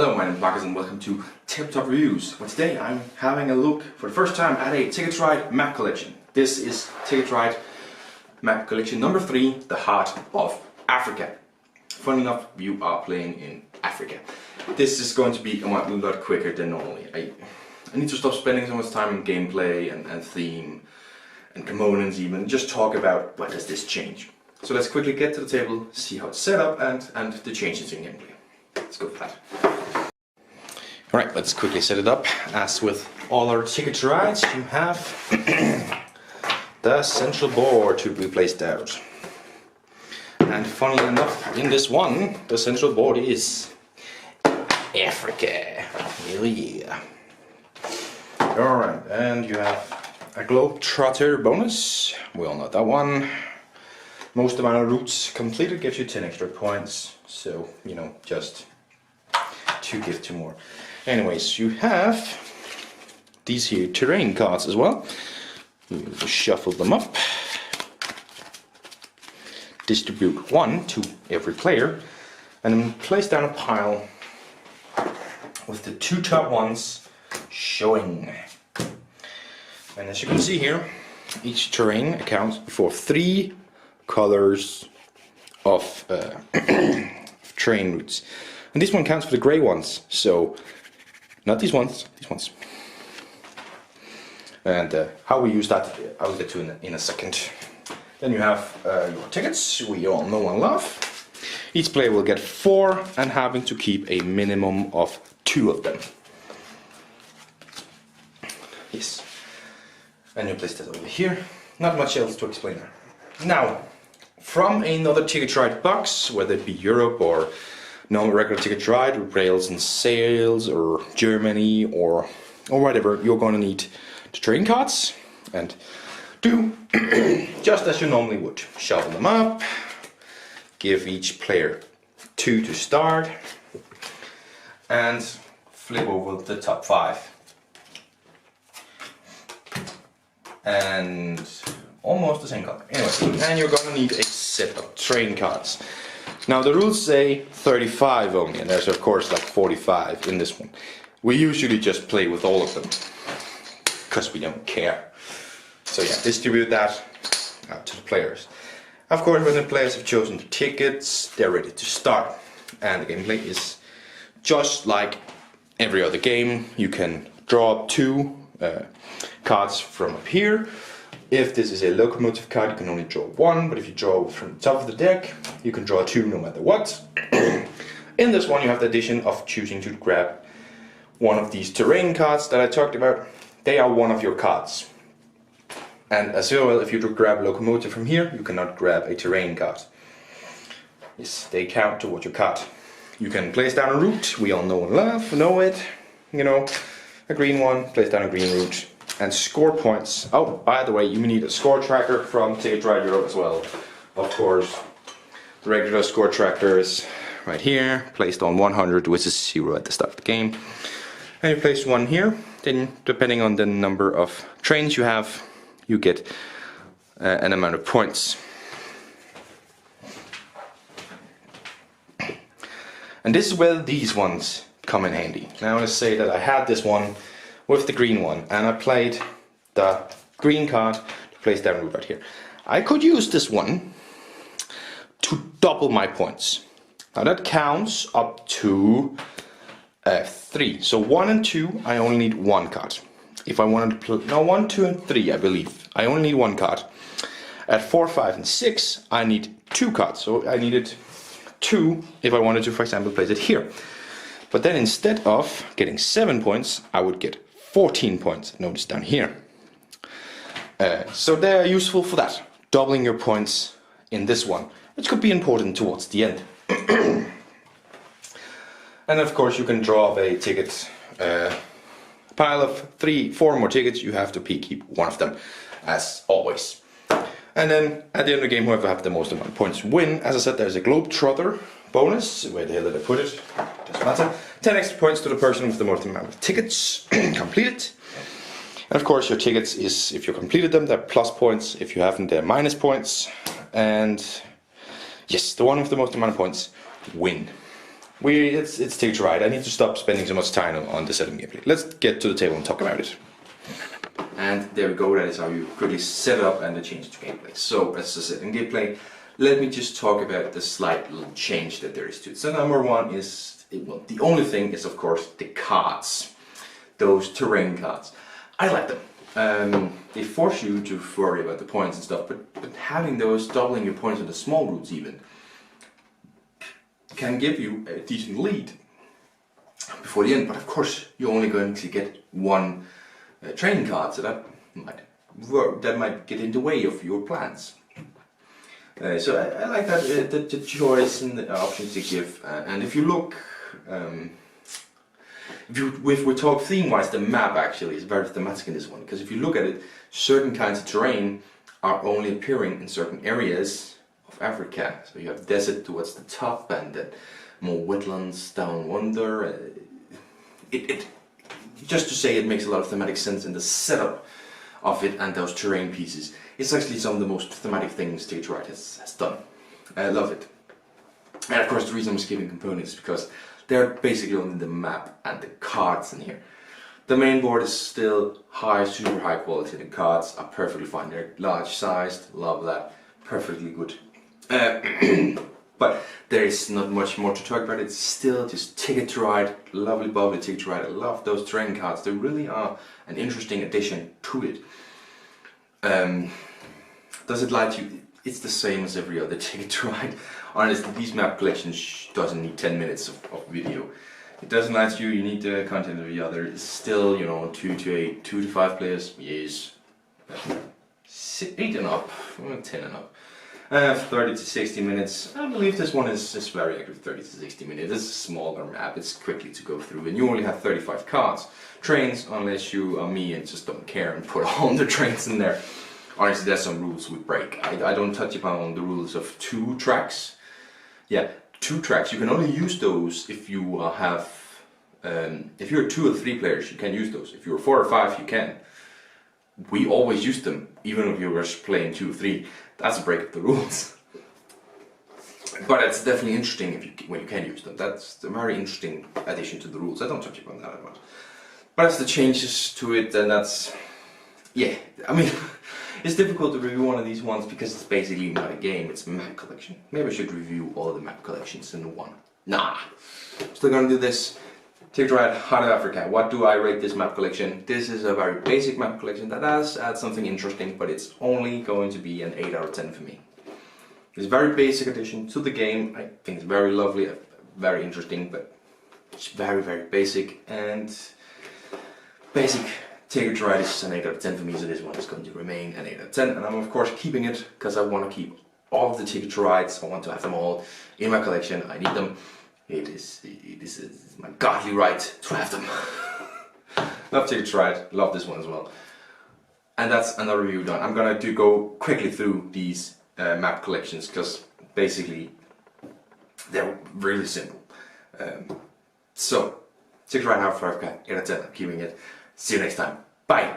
Hello, my name is Marcus and welcome to Tabletop Reviews. Well, today I'm having a look for the first time at a Ticket Ride map collection. This is Ticket Ride map collection number 3, The Heart of Africa. Funny enough, you are playing in Africa. This is going to be a lot quicker than normally. I need to stop spending so much time in gameplay and theme and components even, just talk about what does this change. So let's quickly get to the table, see how it's set up and the changes in gameplay. Let's go for that. Alright, let's quickly set it up. As with all our Ticket Rides, you have the central board to be placed out. And funnily enough, in this one, the central board is Africa. Hell yeah. Alright, and you have a Globetrotter bonus. We all know that one. Most amount of routes completed gives you 10 extra points. So, you know, just to give 2 more. Anyways, you have these here terrain cards as well. You shuffle them up. Distribute 1 to every player. And then place down a pile with the 2 top ones showing. And as you can see here, each terrain accounts for 3 colors of terrain routes. And this one counts for the grey ones, so not these ones, these ones. And how we use that, I'll get to in a second. Then you have your tickets, we all know and love. Each player will get 4 and having to keep a minimum of 2 of them. Yes. And you place that over here. Not much else to explain there. Now, from another Ticket Ride box, whether it be Europe or normal regular Ticket Ride, with rails and sails, or Germany, or whatever, you're going to need the terrain cards and do just as you normally would. Shuffle them up, give each player 2 to start, and flip over the top 5. And almost the same color. Anyway, and you're gonna need a set of terrain cards. Now the rules say 35 only, and there's of course like 45 in this one. We usually just play with all of them, because we don't care. So yeah, distribute that out to the players. Of course, when the players have chosen the tickets, they're ready to start. And the gameplay is just like every other game. You can draw 2 cards from up here. If this is a locomotive card, you can only draw 1, but if you draw from the top of the deck, you can draw 2 no matter what. In this one, you have the addition of choosing to grab one of these terrain cards that I talked about. They are one of your cards. And as well, if you grab a locomotive from here, you cannot grab a terrain card. Yes, they count towards your card. You can place down a route, we all know and love, know it. You know, a green one, place down a green route. And score points. Oh, by the way, you need a score tracker from Ticket Ride Europe as well. Of course, the regular score tracker is right here, placed on 100, which is 0 at the start of the game. And you place 1 here, then depending on the number of trains you have, you get an amount of points. And this is where these ones come in handy. Now let's say that I had this one with the green one, and I played the green card to place down route right here. I could use this one to double my points. Now that counts up to 3. So 1 and 2, I only need 1 card. If I wanted to play, no, 1, 2 and 3, I believe, I only need 1 card. At 4, 5 and 6, I need 2 cards. So I needed 2 if I wanted to, for example, place it here. But then instead of getting 7 points, I would get 14 points, notice down here. So they're useful for that, doubling your points in this one, which could be important towards the end. And of course you can draw a ticket, pile of 3, 4 more tickets, you have to keep 1 of them, as always. And then at the end of the game, whoever have the most amount of points win. As I said, there's a Globetrotter bonus, where the hell did I put it? Doesn't matter. 10 extra points to the person with the most amount of tickets completed. And of course your tickets is, if you completed them, they're plus points. If you haven't, they're minus points. And yes, the one with the most amount of points win. It's Ticket to Ride. I need to stop spending so much time on the setup gameplay. Let's get to the table and talk about it. And there we go, that is how you quickly set it up and the change to gameplay. So, as I said, in gameplay, let me just talk about the slight little change that there is to it. So number one is, well, the only thing is of course the cards. Those terrain cards. I like them. They force you to worry about the points and stuff, but having those, doubling your points on the small routes even, can give you a decent lead before the end. But of course, you're only going to get one training card, so that might get in the way of your plans. So I like that the choice and the options they give. And if you look, if we talk theme-wise, the map actually is very thematic in this one. Because if you look at it, certain kinds of terrain are only appearing in certain areas of Africa. So you have desert towards the top, and then more wetlands down under. Just to say, it makes a lot of thematic sense in the setup of it and those terrain pieces. It's actually some of the most thematic things Ticket to Ride has done. I love it. And of course the reason I'm skipping components is because they're basically only the map and the cards in here. The main board is still super high quality. The cards are perfectly fine. They're large sized, love that, perfectly good. But there is not much more to talk about. It's still just Ticket to Ride, lovely bubbly Ticket to Ride. I love those terrain cards. They really are an interesting addition to it. Does it light you? It's the same as every other Ticket to Ride. Honestly, these map collections doesn't need 10 minutes of video. It doesn't light you. You need the content of the other. It's still, you know, 2 to 5 players. Yes. 8 and up, 10 and up. 30 to 60 minutes. I believe this one is very active, 30 to 60 minutes. It's a smaller map, it's quickly to go through, and you only have 35 cards. Trains, unless you are me and just don't care and put all the trains in there. Honestly, there's some rules we break. I don't touch upon the rules of 2 tracks. Yeah, 2 tracks. You can only use those if you have, if you're 2 or 3 players, you can use those. If you're 4 or 5, you can. We always use them, even if you were playing 2 or 3. That's a break of the rules. But it's definitely interesting when you can use them. That's a very interesting addition to the rules. I don't touch upon that much. But that's the changes to it, and that's... Yeah, I mean, it's difficult to review one of these ones because it's basically not a game, it's a map collection. Maybe I should review all the map collections in one. Nah, still gonna do this. Ticket to Ride, Heart of Africa. What do I rate this map collection? This is a very basic map collection that does add something interesting, but it's only going to be an 8 out of 10 for me. It's a very basic addition to the game. I think it's very lovely, very interesting, but it's very, very basic. And basic Ticket to Ride is an 8 out of 10 for me, so this one is going to remain an 8 out of 10. And I'm of course keeping it because I want to keep all of the Ticket to Rides. I want to have them all in my collection. I need them. It is my godly right to have them. Love Ticket to Ride, love this one as well. And that's another review done. I'm gonna go quickly through these map collections because basically they're really simple. So, Ticket to Ride, Heart of Africa, 8 out of 10, I'm keeping it. See you next time. Bye!